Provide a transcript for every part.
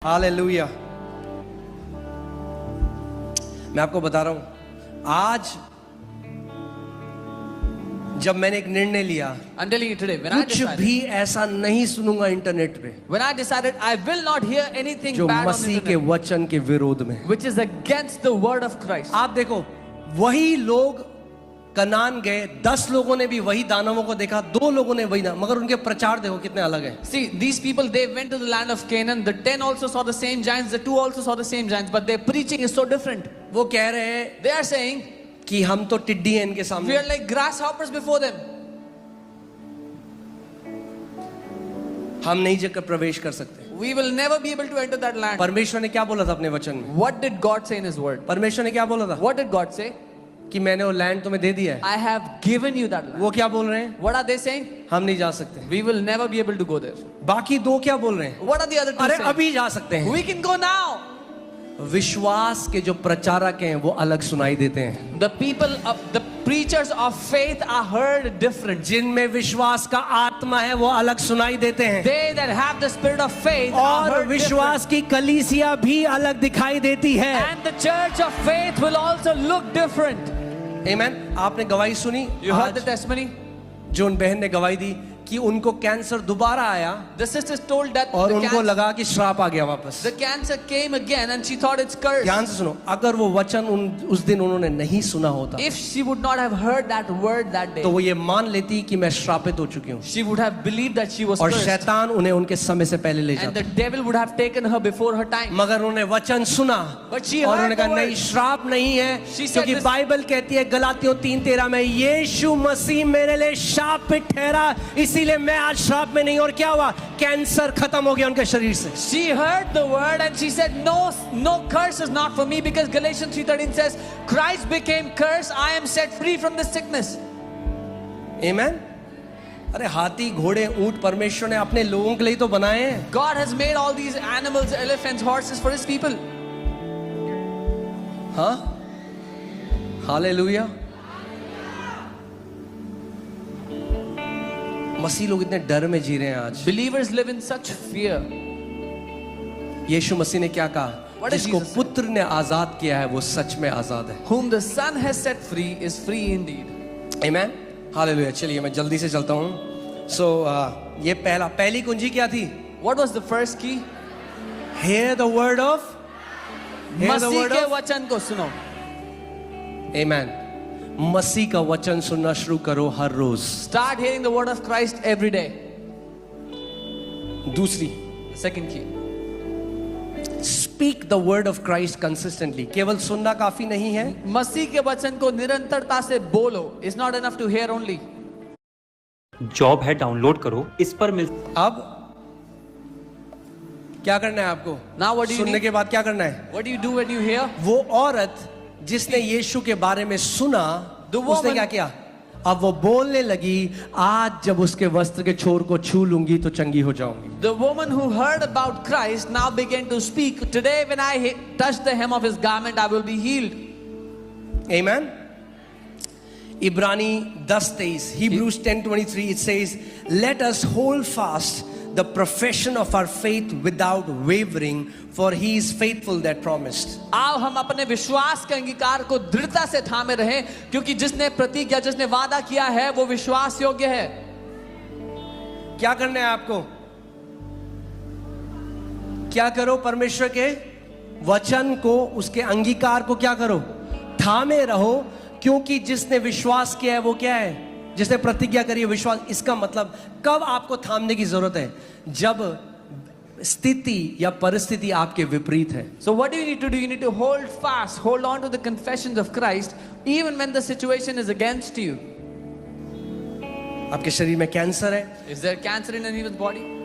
Hallelujah. मैं आपको बता रहा हूं, आज जब मैंने एक निर्णय लिया, I'm telling you today, when I कुछ decided, भी ऐसा नहीं सुनूंगा इंटरनेट पे when I decided I will not hear anything जो bad on मसीह के internet, वचन के विरोध में। which is against the word of Christ. आप देखो, वही लोग कनान गए, 10 लोगों ने भी वही दानवों को देखा, 2 लोगों ने वही ना, मगर उनके प्रचार देखो कितने अलग हैं। See, these people, they went to the land of Canaan. The 10 also saw the same giants. The 2 also saw the same giants. But their preaching is so different. वो कह रहे हैं They are saying, कि हम तो टिड्डी हैं इनके we सामने। are like grasshoppers before them. हम नहीं जाकर प्रवेश कर सकते। We will never be able to enter that land. परमेश्वर ने क्या बोला था अपने वचन में? What did God say in His word? परमेश्वर ने क्या बोला था? What did God say? कि मैंने वो लैंड तुम्हें दे दिया है। I have given you that land. वो क्या बोल रहे हैं? What are they saying? हम नहीं जा सकते। We will never be able to go there. बाकी 2 क्या बोल रहे हैं? What are the other two अरे saying? अभी जा सकते हैं। We can go now. विश्वास के जो प्रचारक हैं वो अलग सुनाई देते हैं। The people of the preachers of faith are heard different. जिनमें विश्वास का आत्मा है वो अलग सुनाई देते हैं, They that have the spirit of faith are और heard विश्वास की कलीसिया भी अलग दिखाई देती है। different. And the church of faith will also look different. आमीन। आपने गवाही सुनी? You heard the आज testimony? जो उन बहन ने गवाही दी कि उनको कैंसर दोबारा आया The sisters told that और the उनको लगा कि श्राप आ गया वापस। cancer came again and she thought it's cursed. ध्यान से सुनो, अगर वो वचन उस दिन उन्होंने नहीं सुना होता If she would not have heard that word that day, तो वो ये मान लेती कि मैं श्रापित हो चुकी हूँ, she would have believed that she was और cursed. शैतान उन्हें उनके समय से पहले ले And जाता। the devil would have taken her before her time. मगर उन्होंने वचन सुना But she और heard उन्होंने कहा the word. नहीं, श्राप नहीं है, She said क्योंकि this- बाइबल कहती है गलातियों 3:13 में यीशु मसीह मेरे लिए शापित ठहरा, इसीलिए मैं आज श्राप में नहीं। और क्या हुआ? कैंसर खत्म हो गया उनके शरीर से। She heard the word and she said, no curse is not for me, because Galatians 3:13 says, Christ became cursed. I am set free from this sickness. आमीन। अरे हाथी, घोड़े, ऊंट परमेश्वर ने अपने लोगों के लिए तो बनाए हैं। God has made all these animals, elephants, horses for His people. हाँ, हालेलुया। मसीह लोग इतने डर में जी रहे हैं आज। Believers live in such fear. यीशु मसीह ने क्या कहा? What did जिसको Jesus say? पुत्र ने आजाद किया है वो सच में आजाद है। Whom the Son has set free is free indeed. आमीन, हालेलुया। चलिए मैं जल्दी से चलता हूँ। ये पहली कुंजी क्या थी? What was the first key? Hear the word of, hear the Masih word के of, वचन को सुनो. आमीन। मसीह का वचन सुनना शुरू करो हर रोज। Start hearing the word of Christ every day. दूसरी, Second key. Speak the word of Christ consistently. केवल सुनना काफी नहीं है, मसीह के वचन को निरंतरता से बोलो. It's not enough to hear only. Job है, डाउनलोड करो, इस पर मिल। अब क्या करना है आपको? Now what do you सुनने need? के बाद क्या करना है? What do you do when you hear? वो औरत जिसने यीशु के बारे में सुना, The woman- उसने क्या किया? अब वो बोलने लगी, आज जब उसके वस्त्र के छोर को छू लूंगी तो चंगी हो जाऊंगी। The woman who heard about Christ now began to speak. Today when I touch the hem of His garment, I will be healed. Amen. इब्रानी 10:23, Hebrews 10:23, it says, let us hold fast the profession of our faith without wavering, for he is faithful that promised. आओ हम अपने विश्वास के अंगीकार को दृढ़ता से थामे रहें, क्योंकि जिसने प्रतिज्ञा, जिसने वादा किया है, वो विश्वास योग्य है. क्या करना है आपको? क्या करो? परमेश्वर के वचन को, उसके अंगीकार को क्या करो? थामे रहो, क्योंकि जिसने विश्वास किया है वो क्या है? जिसने प्रतिज्ञा करी है, विश्वास। इसका मतलब कब आपको थामने की जरूरत है? जब स्थिति या परिस्थिति आपके विपरीत है। So what do you need to do? You need to hold fast, hold on to the confessions of Christ, even when the situation is against you. आपके शरीर में कैंसर है, Is there cancer in anyone's body?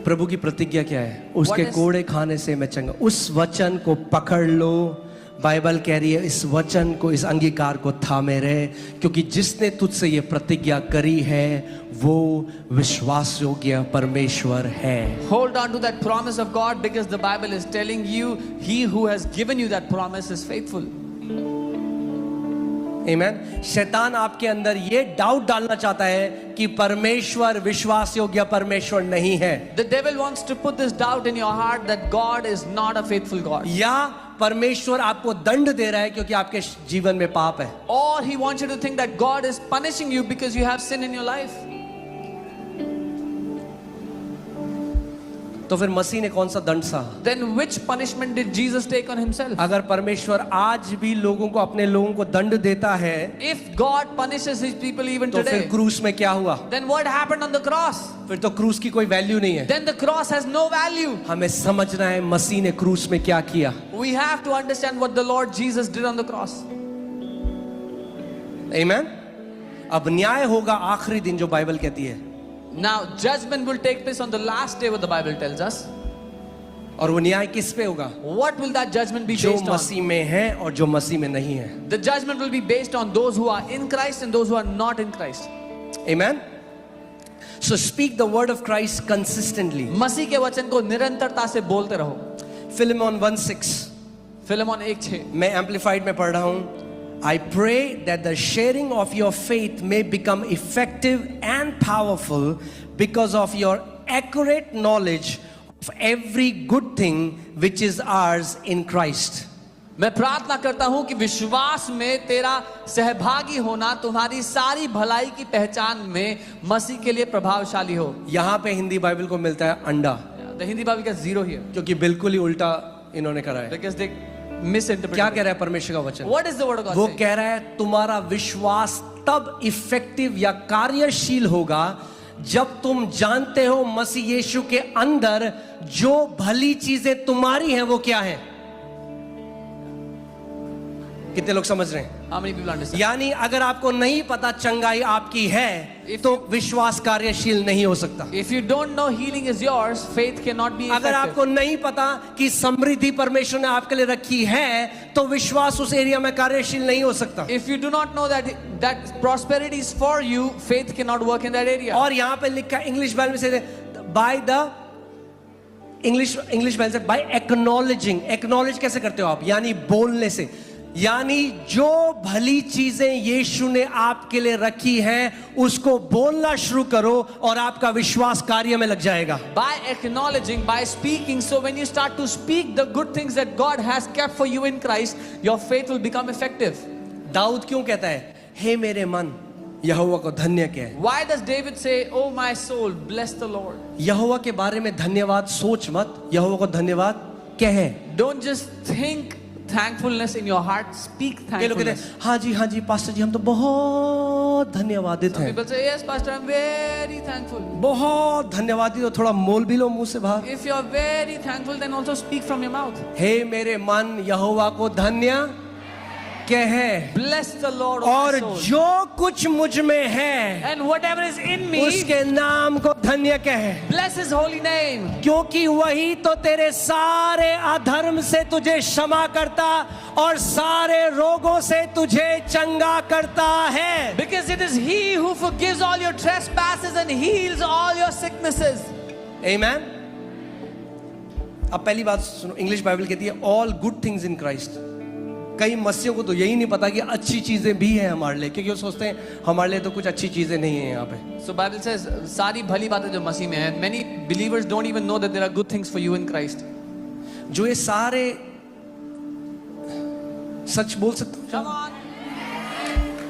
प्रभु की प्रतिज्ञा क्या है? उसके What is- कोड़े खाने से मैं चंगा। उस वचन को पकड़ लो। बाइबल कह रही है इस वचन को, इस अंगीकार को थामे रहे, क्योंकि जिसने तुझसे ये प्रतिज्ञा करी है वो विश्वास योग्य परमेश्वर है। Hold on to that promise of God, because the Bible is telling you, He who has given you that promise is faithful. आमेन। शैतान आपके अंदर ये डाउट डालना चाहता है कि परमेश्वर विश्वास योग्य परमेश्वर नहीं है, The devil wants to put this doubt in your heart that God is not a faithful God. या परमेश्वर आपको दंड दे रहा है क्योंकि आपके जीवन में पाप है। Or he wants you to think that God is punishing you because you have sin in your life. तो फिर मसीह ने कौन सा दंड सहा? Then which punishment did Jesus take on himself? अगर परमेश्वर आज भी लोगों को, अपने लोगों को दंड देता है, If God punishes his people even तो फिर today, क्रूस में क्या हुआ? then what happened on the cross? फिर तो क्रूस की कोई वैल्यू नहीं है। Then the cross has no value. हमें समझना है मसीह ने क्रूस में क्या किया। We have to understand what the Lord Jesus did on the cross. आमेन। अब न्याय होगा आखिरी दिन, जो बाइबल कहती है, Now judgment will take place on the last day, what the Bible tells us. और वो न्याय किस पे होगा? What will that judgment be जो based on? मसीह में है और जो मसीह में नहीं है। The judgment will be based on those who are in Christ and those who are not in Christ. Amen. So speak the word of Christ consistently. मसीह के वचन को निरंतरता से बोलते रहो। फिलेमोन 1:6 फिलेमोन 1:6 मैं एम्पलीफाइड में पढ़ रहा हूं। I pray that the sharing of your faith may become effective and powerful because of your accurate knowledge of every good thing which is ours in Christ. मैं प्रार्थना करता हूं कि विश्वास में तेरा सहभागी होना तुम्हारी सारी भलाई की पहचान में मसीह के लिए प्रभावशाली हो। यहां पे हिंदी बाइबल को मिलता है अंडा, The Hindi Bible gets 0 here क्योंकि बिल्कुल ही उल्टा इन्होंने करा है। because they misinterpret. क्या कह रहा है परमेश्वर का वचन? What is the word of God वो saying? कह रहा है तुम्हारा विश्वास तब इफेक्टिव या कार्यशील होगा जब तुम जानते हो मसीह यीशु के अंदर जो भली चीजें तुम्हारी हैं वो क्या है। कितने लोग समझ रहे हैं? How many people understand? यानी अगर आपको नहीं पता चंगाई आपकी है तो विश्वास कार्यशील नहीं हो सकता। If you don't know healing is yours, faith cannot be अगर effective. आपको नहीं पता कि समृद्धि परमेश्वर ने आपके लिए रखी है तो विश्वास उस एरिया में कार्यशील नहीं हो सकता। If you do not know that prosperity is for you, faith cannot work in that area. और यहां पे लिखा इंग्लिश बाइबल में से बाय द इंग्लिश बाइबल से बाय एक्नॉलेजिंग। एक्नॉलेज कैसे करते हो आप? यानी बोलने से। यानी जो भली चीजें यीशु ने आपके लिए रखी हैं उसको बोलना शुरू करो और आपका विश्वास कार्य में लग जाएगा। By acknowledging, by speaking, so when you start to speak the good things that God has kept for you in Christ, your faith will become effective. Dawood क्यों कहता है हे मेरे मन यहोवा को धन्य कह? Why does David say, "Oh my soul, bless the Lord"? यहोवा के बारे में धन्यवाद सोच मत, यहोवा को धन्यवाद कह। Don't just think thankfulness in your heart, speak ये लोग कहते thankfulness. हैं हाँ जी पास्टर जी हम तो बहुत धन्यवादित हैं। People say, "Yes, Pastor, I'm very thankful." बहुत धन्यवादित हो, थोड़ा मोल भी लो मुंह से बाहर। If you're very thankful, then also speak from your mouth. हे मेरे मन यहोवा को धन्य कहे Bless the Lord, O my और soul. जो कुछ मुझ में है And whatever is in me, उसके नाम को धन्य कहे, bless His holy name. क्योंकि वही तो तेरे सारे अधर्म से तुझे क्षमा करता और सारे रोगों से तुझे चंगा करता है। Because it is He who forgives all your trespasses and heals all your sicknesses. आमेन। अब पहली बात सुनो, इंग्लिश बाइबल कहती है all good things in Christ. कई मसीहों को तो यही नहीं पता कि अच्छी चीजें भी हैं हमारे लिए, क्योंकि वो सोचते हैं हमारे लिए तो कुछ अच्छी चीजें नहीं है यहाँ पे। So Bible says सारी भली बातें जो मसीह में हैं, many believers don't even know that there are good things for you in Christ. जो ये सारे सच बोल सकते हो, Come on.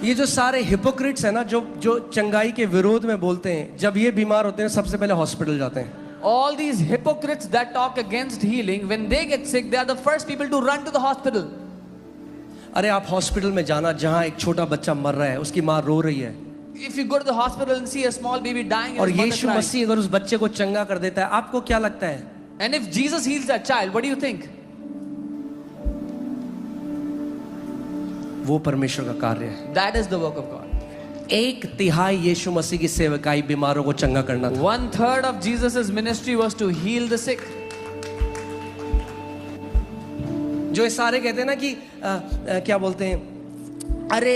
ये जो सारे हिपोक्रिट्स है ना, जो चंगाई के विरोध में बोलते हैं, जब ये बीमार होते हैं सबसे पहले हॉस्पिटल जाते हैं। All these hypocrites that talk against healing, when they get sick, they are the first people to run to the hospital. अरे आप हॉस्पिटल में जाना जहां एक छोटा बच्चा मर रहा है, उसकी माँ रो रही है, If you go to the hospital and see a small baby dying, और and his mother Yeshu crying, मसीह अगर उस बच्चे को चंगा कर देता है, आपको क्या लगता है? and if Jesus heals that child, what do you think? वो परमेश्वर का कार्य है। That is the work of God. 1/3 यीशु मसीह की सेवकाई बीमारों को चंगा करना था। 1/3 of Jesus' ministry was to heal the sick. जो ये सारे कहते हैं ना कि क्या बोलते हैं, अरे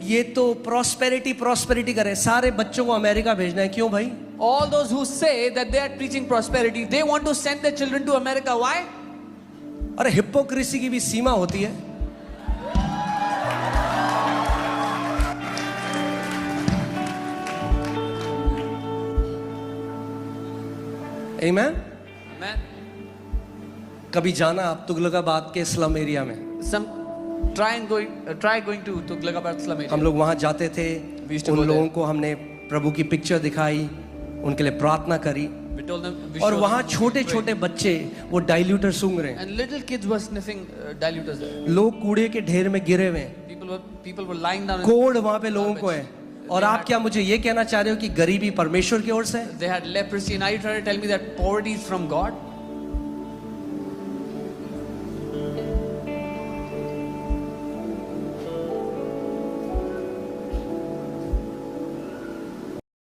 ये तो प्रॉस्पेरिटी करे, सारे बच्चों को अमेरिका भेजना है, क्यों भाई? All those who say that they are preaching prosperity, they want to send their children to America. Why? अरे हिपोक्रेसी की भी सीमा होती है। आमीन। Amen. कभी जाना आप तुगलकाबाद के स्लम एरिया में, Try going to Tughlaqabad slum area. हम लोग वहां जाते थे, We used to उन go लोगों there. को हमने प्रभु की पिक्चर दिखाई, उनके लिए प्रार्थना करी, We told them, we और showed वहां them, छोटे we prayed. छोटे बच्चे वो डाइल्यूटर सूंघ रहे हैं, And little kids were sniffing diluters there. लोग कूड़े के ढेर में गिरे हुए हैं, People were lying down. कोड़ वहां पे लोगों को है। और आप क्या मुझे ये कहना चाह रहे हो कि गरीबी परमेश्वर की ओर से है? They had leprosy, and are you trying to tell me that poverty is from God?